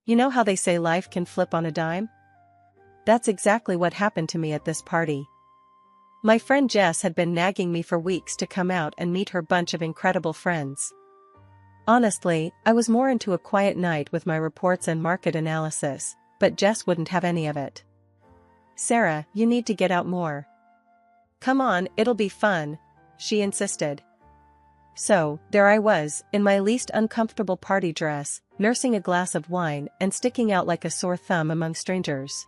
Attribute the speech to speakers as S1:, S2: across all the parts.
S1: You know how they say life can flip on a dime? That's exactly what happened to me at this party. My friend Jess had been nagging me for weeks to come out and meet her bunch of incredible friends. Honestly, I was more into a quiet night with my reports and market analysis, but Jess wouldn't have any of it. "Sarah, you need to get out more. Come on, it'll be fun," she insisted. So, there I was, in my least uncomfortable party dress, nursing a glass of wine and sticking out like a sore thumb among strangers.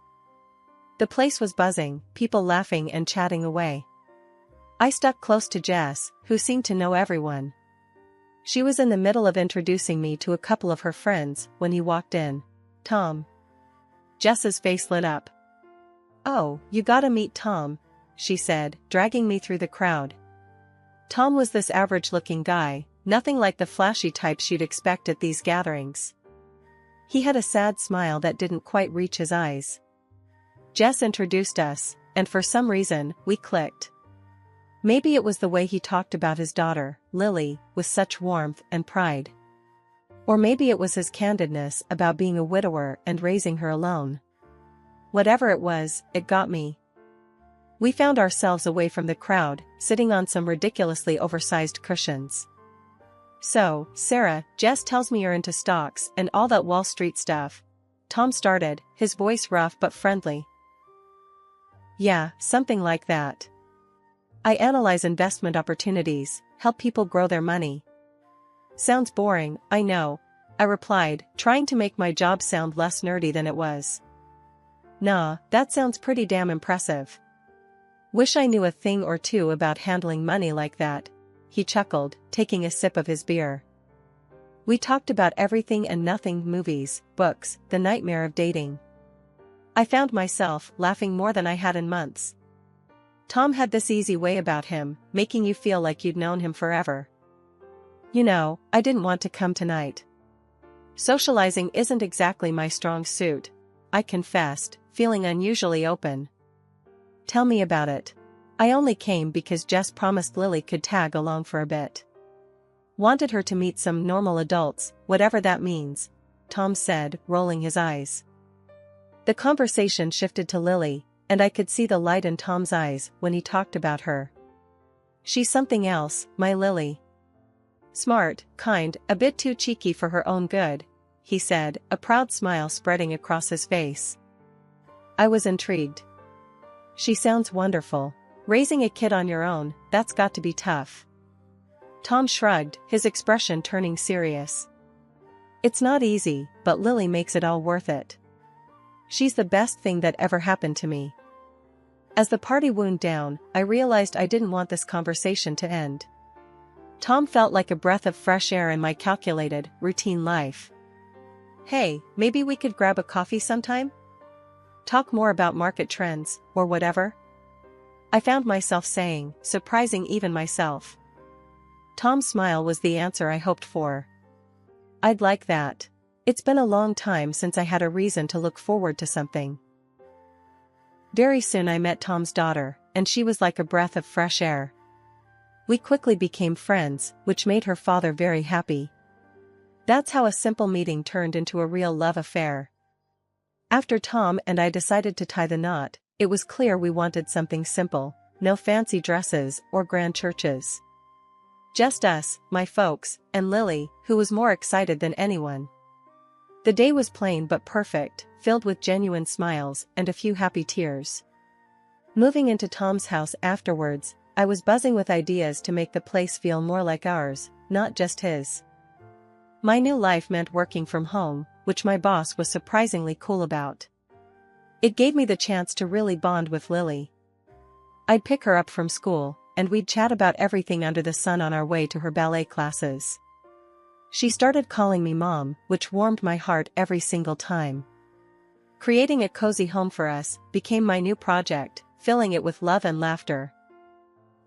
S1: The place was buzzing, people laughing and chatting away. I stuck close to Jess, who seemed to know everyone. She was in the middle of introducing me to a couple of her friends when he walked in. "Tom." Jess's face lit up. "Oh, you gotta meet Tom," she said, dragging me through the crowd. Tom was this average-looking guy, nothing like the flashy types you'd expect at these gatherings. He had a sad smile that didn't quite reach his eyes. Jess introduced us, and for some reason, we clicked. Maybe it was the way he talked about his daughter, Lily, with such warmth and pride. Or maybe it was his candidness about being a widower and raising her alone. Whatever it was, it got me. We found ourselves away from the crowd, sitting on some ridiculously oversized cushions. "So, Sarah, Jess tells me you're into stocks and all that Wall Street stuff," Tom started, his voice rough but friendly. "Yeah, something like that. I analyze investment opportunities, help people grow their money." "Sounds boring, I know," I replied, trying to make my job sound less nerdy than it was. "Nah, that sounds pretty damn impressive. Wish I knew a thing or two about handling money like that," he chuckled, taking a sip of his beer. We talked about everything and nothing: movies, books, the nightmare of dating. I found myself laughing more than I had in months. Tom had this easy way about him, making you feel like you'd known him forever. "You know, I didn't want to come tonight. Socializing isn't exactly my strong suit," I confessed, feeling unusually open. "Tell me about it." "I only came because Jess promised Lily could tag along for a bit. Wanted her to meet some normal adults, whatever that means," Tom said, rolling his eyes. The conversation shifted to Lily, and I could see the light in Tom's eyes when he talked about her. "She's something else, my Lily. Smart, kind, a bit too cheeky for her own good," he said, a proud smile spreading across his face. I was intrigued. "She sounds wonderful. Raising a kid on your own, that's got to be tough." Tom shrugged, his expression turning serious. "It's not easy, but Lily makes it all worth it. She's the best thing that ever happened to me." As the party wound down, I realized I didn't want this conversation to end. Tom felt like a breath of fresh air in my calculated, routine life. "Hey, maybe we could grab a coffee sometime? Talk more about market trends, or whatever?" I found myself saying, surprising even myself. Tom's smile was the answer I hoped for. "I'd like that. It's been a long time since I had a reason to look forward to something." Very soon I met Tom's daughter, and she was like a breath of fresh air. We quickly became friends, which made her father very happy. That's how a simple meeting turned into a real love affair. After Tom and I decided to tie the knot, it was clear we wanted something simple, no fancy dresses or grand churches. Just us, my folks, and Lily, who was more excited than anyone. The day was plain but perfect, filled with genuine smiles and a few happy tears. Moving into Tom's house afterwards, I was buzzing with ideas to make the place feel more like ours, not just his. My new life meant working from home, which my boss was surprisingly cool about. It gave me the chance to really bond with Lily. I'd pick her up from school, and we'd chat about everything under the sun on our way to her ballet classes. She started calling me Mom, which warmed my heart every single time. Creating a cozy home for us became my new project, filling it with love and laughter.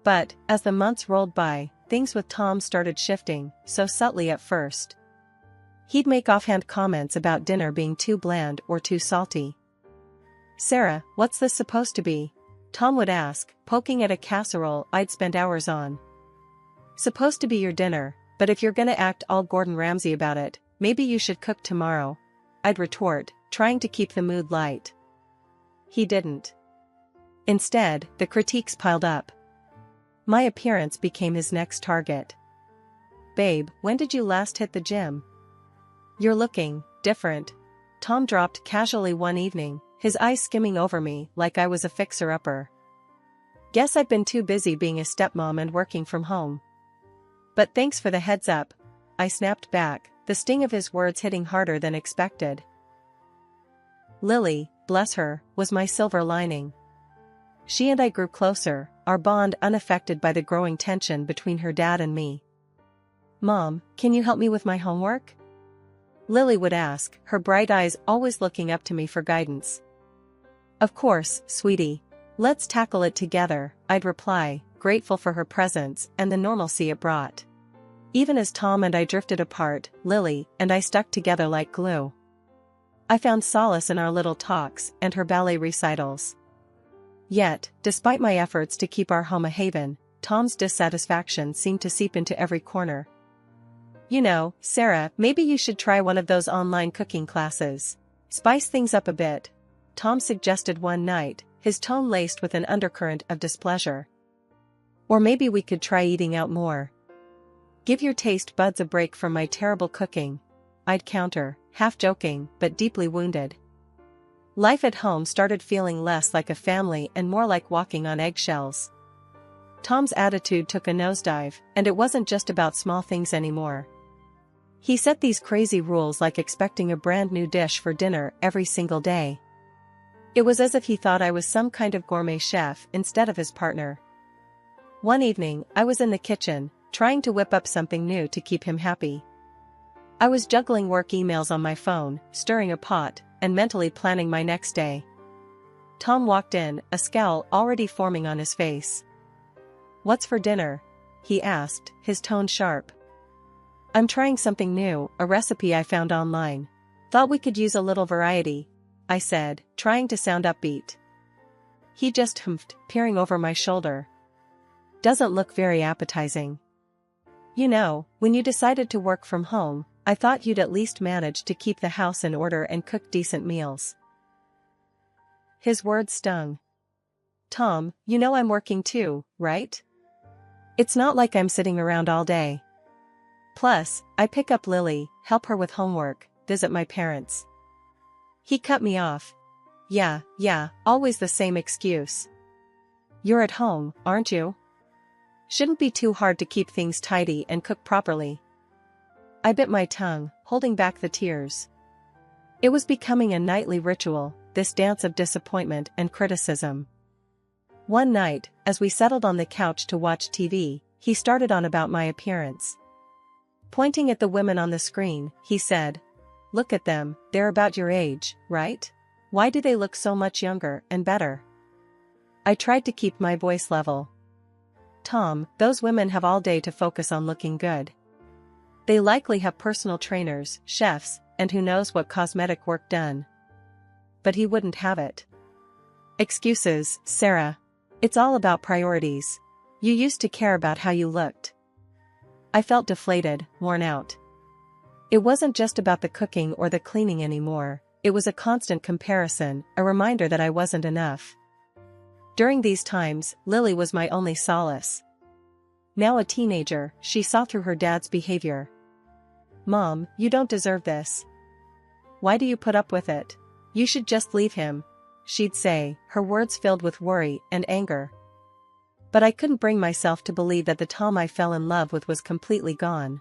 S1: But, as the months rolled by, things with Tom started shifting, so subtly at first. He'd make offhand comments about dinner being too bland or too salty. "Sarah, what's this supposed to be?" Tom would ask, poking at a casserole I'd spent hours on. "Supposed to be your dinner, but if you're gonna act all Gordon Ramsay about it, maybe you should cook tomorrow," I'd retort, trying to keep the mood light. He didn't. Instead, the critiques piled up. My appearance became his next target. "Babe, when did you last hit the gym? You're looking different," Tom dropped casually one evening, his eyes skimming over me like I was a fixer-upper. "Guess I've been too busy being a stepmom and working from home." "But thanks for the heads up," I snapped back, the sting of his words hitting harder than expected. Lily, bless her, was my silver lining. She and I grew closer, our bond unaffected by the growing tension between her dad and me. "Mom, can you help me with my homework?" Lily would ask, her bright eyes always looking up to me for guidance. "Of course, sweetie. Let's tackle it together," I'd reply, grateful for her presence and the normalcy it brought. Even as Tom and I drifted apart, Lily and I stuck together like glue. I found solace in our little talks and her ballet recitals. Yet, despite my efforts to keep our home a haven, Tom's dissatisfaction seemed to seep into every corner. "You know, Sarah, maybe you should try one of those online cooking classes. Spice things up a bit," Tom suggested one night, his tone laced with an undercurrent of displeasure. "Or maybe we could try eating out more. Give your taste buds a break from my terrible cooking," I'd counter, half joking but deeply wounded. Life at home started feeling less like a family and more like walking on eggshells. Tom's attitude took a nosedive, and it wasn't just about small things anymore. He set these crazy rules like expecting a brand new dish for dinner every single day. It was as if he thought I was some kind of gourmet chef instead of his partner. One evening, I was in the kitchen, trying to whip up something new to keep him happy. I was juggling work emails on my phone, stirring a pot, and mentally planning my next day. Tom walked in, a scowl already forming on his face. "What's for dinner?" he asked, his tone sharp. "I'm trying something new, a recipe I found online. Thought we could use a little variety," I said, trying to sound upbeat. He just humphed, peering over my shoulder. "Doesn't look very appetizing. You know, when you decided to work from home, I thought you'd at least manage to keep the house in order and cook decent meals." His words stung. "Tom, you know I'm working too, right? It's not like I'm sitting around all day. Plus, I pick up Lily, help her with homework, visit my parents." He cut me off. Yeah, always the same excuse. "You're at home, aren't you? Shouldn't be too hard to keep things tidy and cook properly." I bit my tongue, holding back the tears. It was becoming a nightly ritual, this dance of disappointment and criticism. One night, as we settled on the couch to watch TV, he started on about my appearance. Pointing at the women on the screen, he said, "Look at them, they're about your age, right? Why do they look so much younger and better?" I tried to keep my voice level. "Tom, those women have all day to focus on looking good. They likely have personal trainers, chefs, and who knows what cosmetic work done." But he wouldn't have it. "Excuses, Sarah. It's all about priorities. You used to care about how you looked." I felt deflated, worn out. It wasn't just about the cooking or the cleaning anymore, it was a constant comparison, a reminder that I wasn't enough. During these times, Lily was my only solace. Now a teenager, she saw through her dad's behavior. "Mom, you don't deserve this. Why do you put up with it? You should just leave him," she'd say, her words filled with worry and anger. But I couldn't bring myself to believe that the Tom I fell in love with was completely gone.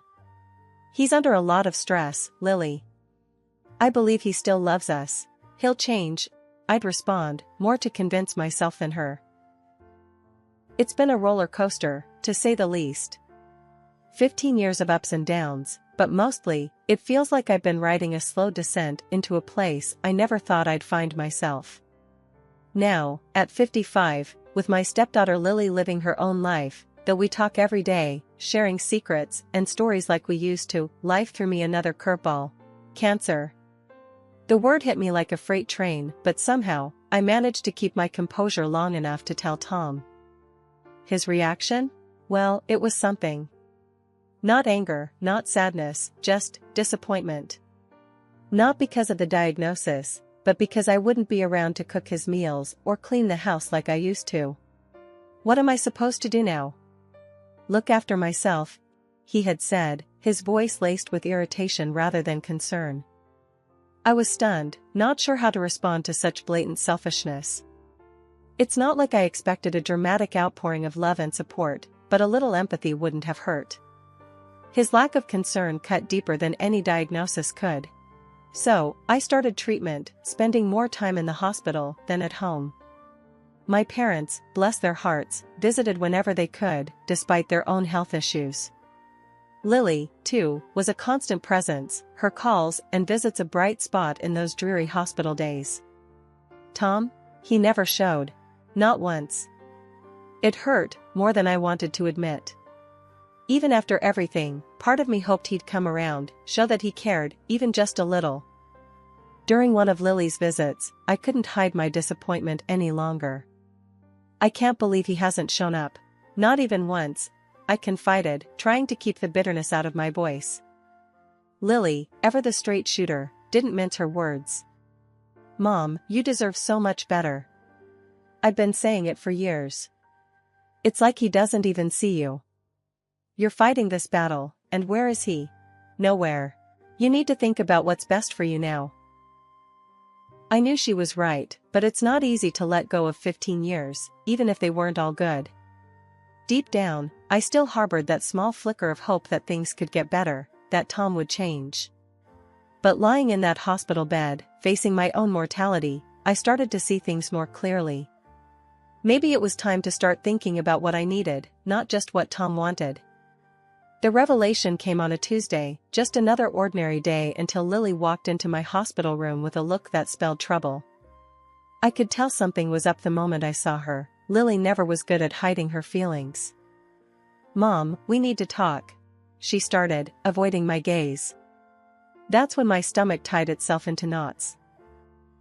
S1: "He's under a lot of stress, Lily. I believe he still loves us. He'll change," I'd respond, more to convince myself than her. It's been a roller coaster, to say the least. 15 years of ups and downs, but mostly, it feels like I've been riding a slow descent into a place I never thought I'd find myself. Now, at 55, with my stepdaughter Lily living her own life, though we talk every day, sharing secrets and stories like we used to, life threw me another curveball. Cancer. The word hit me like a freight train, but somehow, I managed to keep my composure long enough to tell Tom. His reaction? Well, it was something. Not anger, not sadness, just disappointment. Not because of the diagnosis, but because I wouldn't be around to cook his meals or clean the house like I used to. What am I supposed to do now? Look after myself, he had said, his voice laced with irritation rather than concern. I was stunned, not sure how to respond to such blatant selfishness. It's not like I expected a dramatic outpouring of love and support, but a little empathy wouldn't have hurt. His lack of concern cut deeper than any diagnosis could. So, I started treatment, spending more time in the hospital than at home. My parents, bless their hearts, visited whenever they could, despite their own health issues. Lily, too, was a constant presence, her calls and visits a bright spot in those dreary hospital days. Tom? He never showed. Not once. It hurt, more than I wanted to admit. Even after everything, part of me hoped he'd come around, show that he cared, even just a little. During one of Lily's visits, I couldn't hide my disappointment any longer. I can't believe he hasn't shown up. Not even once, I confided, trying to keep the bitterness out of my voice. Lily, ever the straight shooter, didn't mince her words. Mom, you deserve so much better. I've been saying it for years. It's like he doesn't even see you. You're fighting this battle, and where is he? Nowhere. You need to think about what's best for you now. I knew she was right, but it's not easy to let go of 15 years, even if they weren't all good. Deep down, I still harbored that small flicker of hope that things could get better, that Tom would change. But lying in that hospital bed, facing my own mortality, I started to see things more clearly. Maybe it was time to start thinking about what I needed, not just what Tom wanted. The revelation came on a Tuesday, just another ordinary day until Lily walked into my hospital room with a look that spelled trouble. I could tell something was up the moment I saw her. Lily never was good at hiding her feelings. Mom, we need to talk. She started, avoiding my gaze. That's when my stomach tied itself into knots.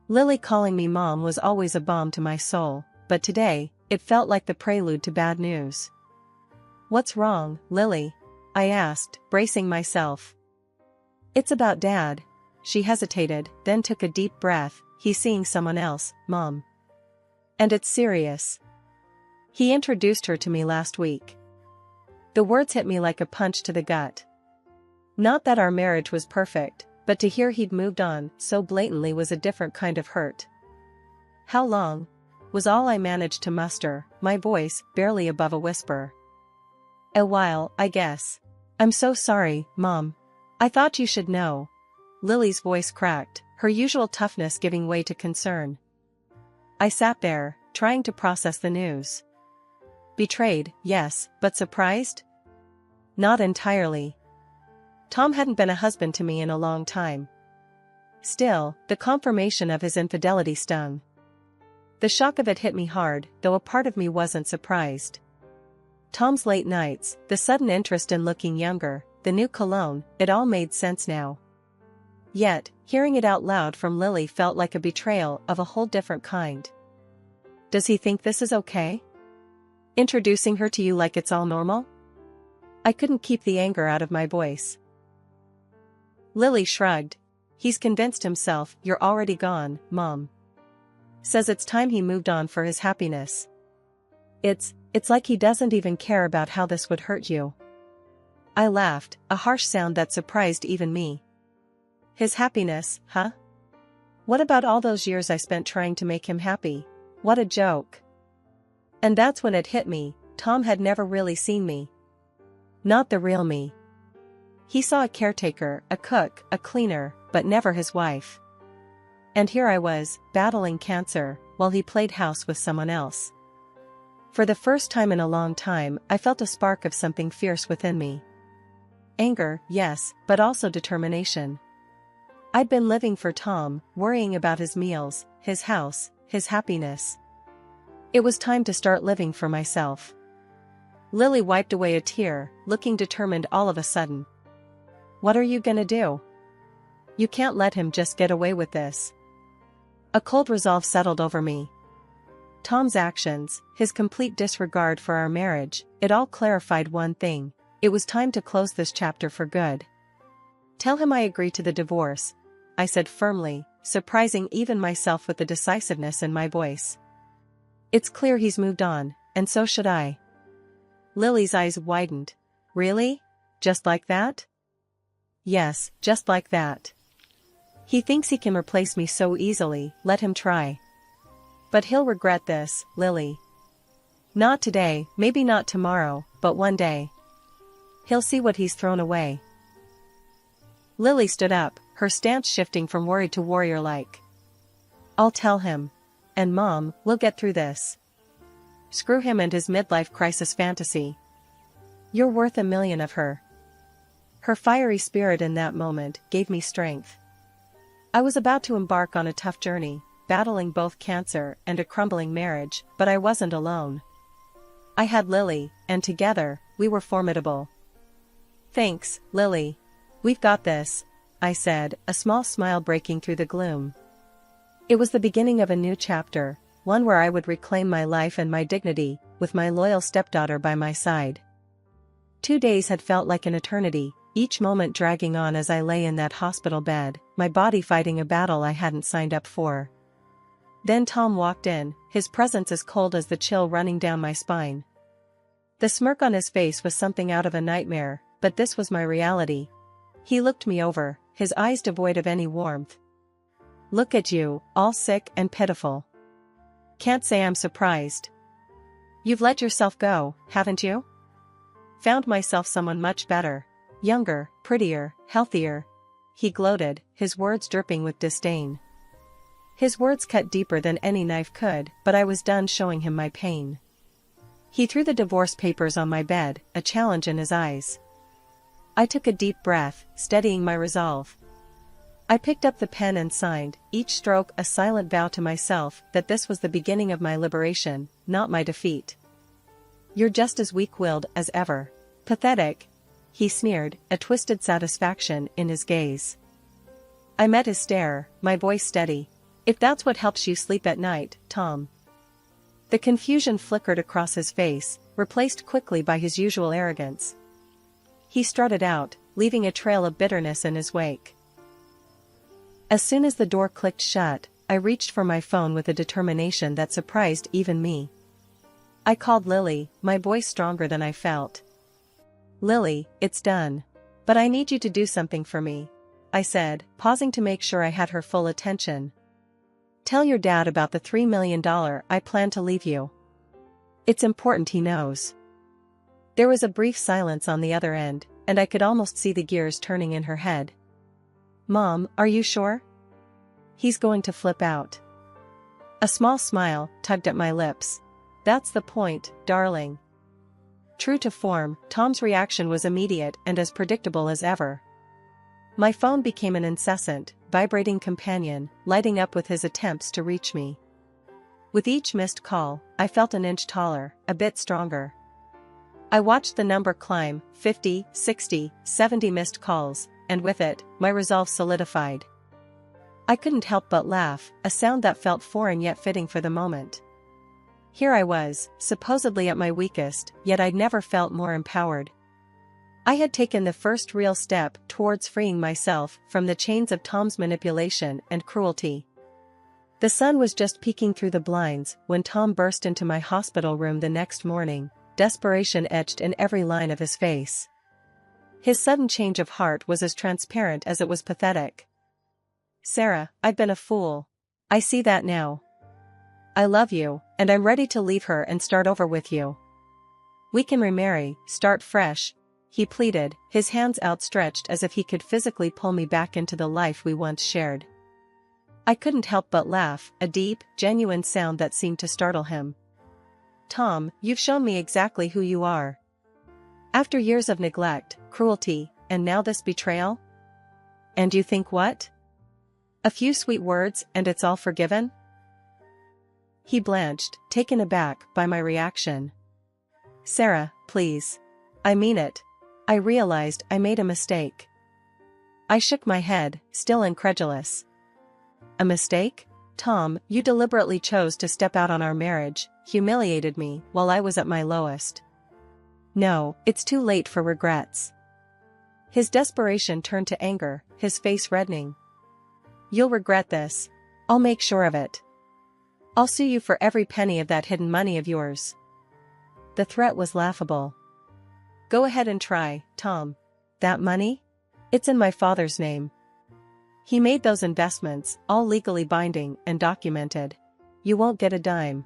S1: Lily calling me Mom was always a balm to my soul, but today, it felt like the prelude to bad news. What's wrong, Lily? I asked, bracing myself. It's about Dad. She hesitated, then took a deep breath. He's seeing someone else, Mom. And it's serious. He introduced her to me last week. The words hit me like a punch to the gut. Not that our marriage was perfect, but to hear he'd moved on so blatantly was a different kind of hurt. How long? Was all I managed to muster, my voice barely above a whisper. A while, I guess. I'm so sorry, Mom. I thought you should know. Lily's voice cracked, her usual toughness giving way to concern. I sat there, trying to process the news. Betrayed, yes, but surprised? Not entirely. Tom hadn't been a husband to me in a long time. Still, the confirmation of his infidelity stung. The shock of it hit me hard, though a part of me wasn't surprised. Tom's late nights, the sudden interest in looking younger, the new cologne, it all made sense now. Yet, hearing it out loud from Lily felt like a betrayal of a whole different kind. Does he think this is okay? Introducing her to you like it's all normal? I couldn't keep the anger out of my voice. Lily shrugged. He's convinced himself you're already gone, Mom. Says it's time he moved on for his happiness. It's like he doesn't even care about how this would hurt you. I laughed, a harsh sound that surprised even me. His happiness, huh? What about all those years I spent trying to make him happy? What a joke. And that's when it hit me, Tom had never really seen me. Not the real me. He saw a caretaker, a cook, a cleaner, but never his wife. And here I was, battling cancer, while he played house with someone else. For the first time in a long time, I felt a spark of something fierce within me. Anger, yes, but also determination. I'd been living for Tom, worrying about his meals, his house, his happiness. It was time to start living for myself. Lily wiped away a tear, looking determined all of a sudden. What are you gonna do? You can't let him just get away with this. A cold resolve settled over me. Tom's actions, his complete disregard for our marriage, it all clarified one thing. It was time to close this chapter for good. Tell him I agree to the divorce. I said firmly, surprising even myself with the decisiveness in my voice. It's clear he's moved on, and so should I. Lily's eyes widened. Really? Just like that? Yes, just like that. He thinks he can replace me so easily, let him try. But he'll regret this, Lily. Not today, maybe not tomorrow, but one day. He'll see what he's thrown away. Lily stood up, her stance shifting from worried to warrior-like. I'll tell him. And Mom, we'll get through this. Screw him and his midlife crisis fantasy. You're worth $1 million of her. Her fiery spirit in that moment gave me strength. I was about to embark on a tough journey, battling both cancer and a crumbling marriage, but I wasn't alone. I had Lily, and together, we were formidable. Thanks, Lily. We've got this, I said, a small smile breaking through the gloom. It was the beginning of a new chapter, one where I would reclaim my life and my dignity, with my loyal stepdaughter by my side. 2 days had felt like an eternity, each moment dragging on as I lay in that hospital bed, my body fighting a battle I hadn't signed up for. Then Tom walked in, his presence as cold as the chill running down my spine. The smirk on his face was something out of a nightmare, but this was my reality. He looked me over, his eyes devoid of any warmth. Look at you, all sick and pitiful. Can't say I'm surprised. You've let yourself go, haven't you? Found myself someone much better. Younger, prettier, healthier. He gloated, his words dripping with disdain. His words cut deeper than any knife could, but I was done showing him my pain. He threw the divorce papers on my bed, a challenge in his eyes. I took a deep breath, steadying my resolve. I picked up the pen and signed, each stroke a silent vow to myself that this was the beginning of my liberation, not my defeat. You're just as weak-willed as ever. Pathetic. He sneered, a twisted satisfaction in his gaze. I met his stare, my voice steady. If that's what helps you sleep at night, Tom. The confusion flickered across his face, replaced quickly by his usual arrogance. He strutted out, leaving a trail of bitterness in his wake. As soon as the door clicked shut, I reached for my phone with a determination that surprised even me. I called Lily, my voice stronger than I felt. Lily, it's done. But I need you to do something for me, I said, pausing to make sure I had her full attention. Tell your dad about the $3 million I plan to leave you. It's important he knows. There was a brief silence on the other end, and I could almost see the gears turning in her head. Mom, are you sure? He's going to flip out. A small smile tugged at my lips. That's the point, darling. True to form, Tom's reaction was immediate and as predictable as ever. My phone became an incessant, vibrating companion, lighting up with his attempts to reach me. With each missed call, I felt an inch taller, a bit stronger. I watched the number climb, 50, 60, 70 missed calls, and with it, my resolve solidified. I couldn't help but laugh, a sound that felt foreign yet fitting for the moment. Here I was, supposedly at my weakest, yet I'd never felt more empowered. I had taken the first real step towards freeing myself from the chains of Tom's manipulation and cruelty. The sun was just peeking through the blinds when Tom burst into my hospital room the next morning, desperation etched in every line of his face. His sudden change of heart was as transparent as it was pathetic. Sarah, I've been a fool. I see that now. I love you, and I'm ready to leave her and start over with you. We can remarry, start fresh, he pleaded, his hands outstretched as if he could physically pull me back into the life we once shared. I couldn't help but laugh, a deep, genuine sound that seemed to startle him. Tom, you've shown me exactly who you are. After years of neglect, cruelty, and now this betrayal? And you think what? A few sweet words and it's all forgiven? He blanched, taken aback by my reaction. Sarah, please. I mean it. I realized I made a mistake. I shook my head, still incredulous. A mistake? Tom, you deliberately chose to step out on our marriage, humiliated me while I was at my lowest. No, it's too late for regrets. His desperation turned to anger, his face reddening. You'll regret this. I'll make sure of it. I'll sue you for every penny of that hidden money of yours." The threat was laughable. "Go ahead and try, Tom. That money? It's in my father's name. He made those investments, all legally binding and documented. You won't get a dime."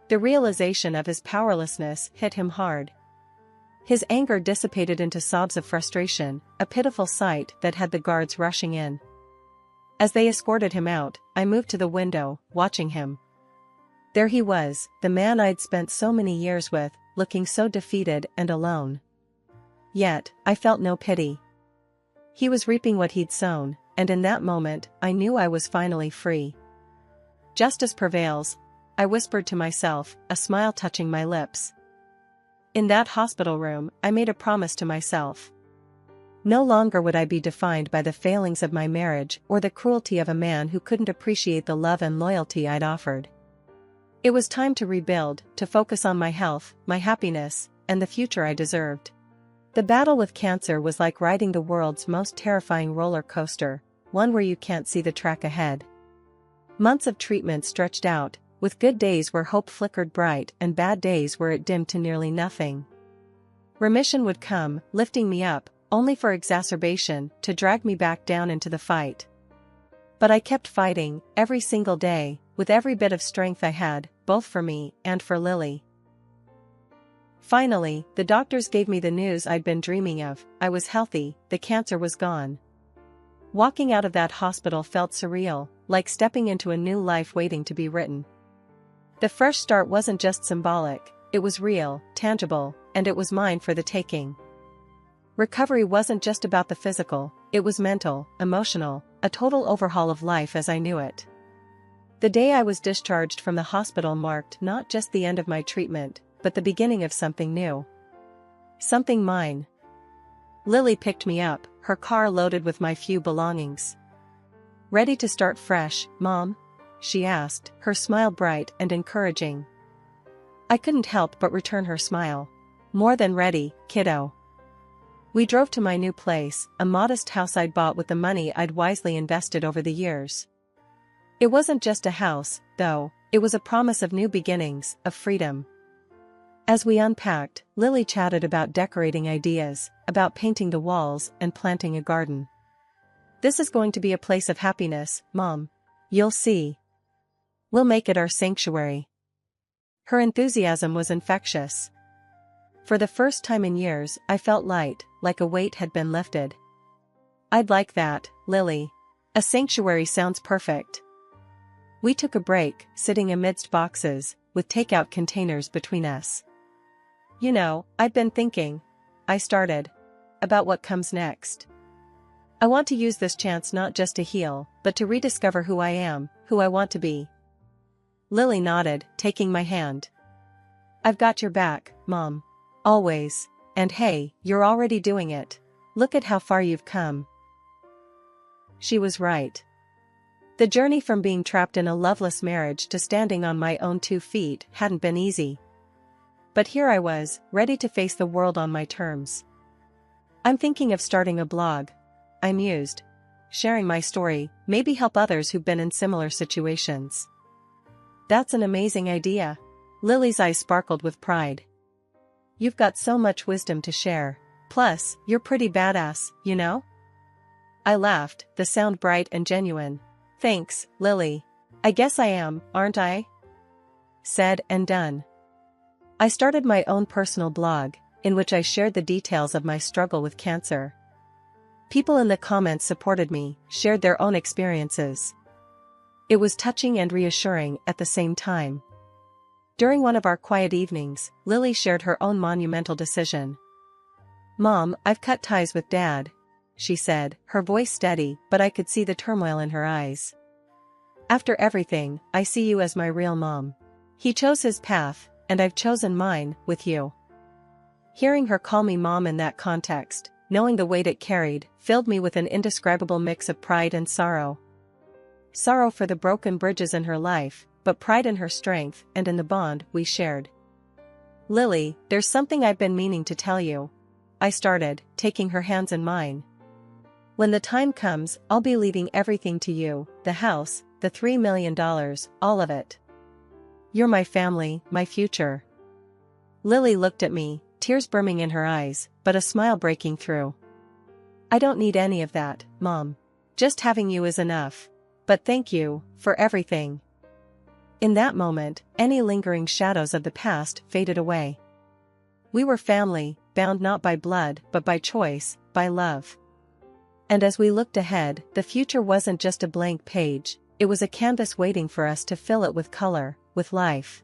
S1: The realization of his powerlessness hit him hard. His anger dissipated into sobs of frustration, a pitiful sight that had the guards rushing in. As they escorted him out, I moved to the window, watching him. There he was, the man I'd spent so many years with, looking so defeated and alone. Yet, I felt no pity. He was reaping what he'd sown, and in that moment, I knew I was finally free. "Justice prevails," I whispered to myself, a smile touching my lips. In that hospital room, I made a promise to myself. No longer would I be defined by the failings of my marriage or the cruelty of a man who couldn't appreciate the love and loyalty I'd offered. It was time to rebuild, to focus on my health, my happiness, and the future I deserved. The battle with cancer was like riding the world's most terrifying roller coaster, one where you can't see the track ahead. Months of treatment stretched out, with good days where hope flickered bright and bad days where it dimmed to nearly nothing. Remission would come, lifting me up, only for exacerbation to drag me back down into the fight. But I kept fighting, every single day, with every bit of strength I had, both for me and for Lily. Finally, the doctors gave me the news I'd been dreaming of. I was healthy, the cancer was gone. Walking out of that hospital felt surreal, like stepping into a new life waiting to be written. The fresh start wasn't just symbolic, it was real, tangible, and it was mine for the taking. Recovery wasn't just about the physical, it was mental, emotional, a total overhaul of life as I knew it. The day I was discharged from the hospital marked not just the end of my treatment, but the beginning of something new. Something mine. Lily picked me up, her car loaded with my few belongings. "Ready to start fresh, Mom?" she asked, her smile bright and encouraging. I couldn't help but return her smile. "More than ready, kiddo." We drove to my new place, a modest house I'd bought with the money I'd wisely invested over the years. It wasn't just a house, though, it was a promise of new beginnings, of freedom. As we unpacked, Lily chatted about decorating ideas, about painting the walls and planting a garden. "This is going to be a place of happiness, Mom. You'll see. We'll make it our sanctuary." Her enthusiasm was infectious. For the first time in years, I felt light, like a weight had been lifted. "I'd like that, Lily. A sanctuary sounds perfect." We took a break, sitting amidst boxes, with takeout containers between us. "You know, I've been thinking," I started, "about what comes next. I want to use this chance not just to heal, but to rediscover who I am, who I want to be." Lily nodded, taking my hand. "I've got your back, Mom. Always. And hey, you're already doing it. Look at how far you've come." She was right. The journey from being trapped in a loveless marriage to standing on my own 2 feet hadn't been easy. But here I was, ready to face the world on my terms. "I'm thinking of starting a blog," I mused. "Sharing my story, maybe help others who've been in similar situations." "That's an amazing idea." Lily's eyes sparkled with pride. "You've got so much wisdom to share. Plus, you're pretty badass, you know?" I laughed, the sound bright and genuine. "Thanks, Lily. I guess I am, aren't I?" Said and done. I started my own personal blog, in which I shared the details of my struggle with cancer. People in the comments supported me, shared their own experiences. It was touching and reassuring at the same time. During one of our quiet evenings, Lily shared her own monumental decision. "Mom, I've cut ties with Dad," she said, her voice steady, but I could see the turmoil in her eyes. "After everything, I see you as my real mom. He chose his path, and I've chosen mine, with you." Hearing her call me Mom in that context, knowing the weight it carried, filled me with an indescribable mix of pride and sorrow. Sorrow for the broken bridges in her life, but pride in her strength and in the bond we shared. "Lily, there's something I've been meaning to tell you," I started, taking her hands in mine. When the time comes, I'll be leaving everything to you, the house, the $3 million, all of it. You're my family, my future. Lily looked at me, tears brimming in her eyes, but a smile breaking through. I don't need any of that, Mom. Just having you is enough. But thank you, for everything. In that moment, any lingering shadows of the past faded away. We were family, bound not by blood but by choice, by love. And as we looked ahead, the future wasn't just a blank page, it was a canvas waiting for us to fill it with color, with life.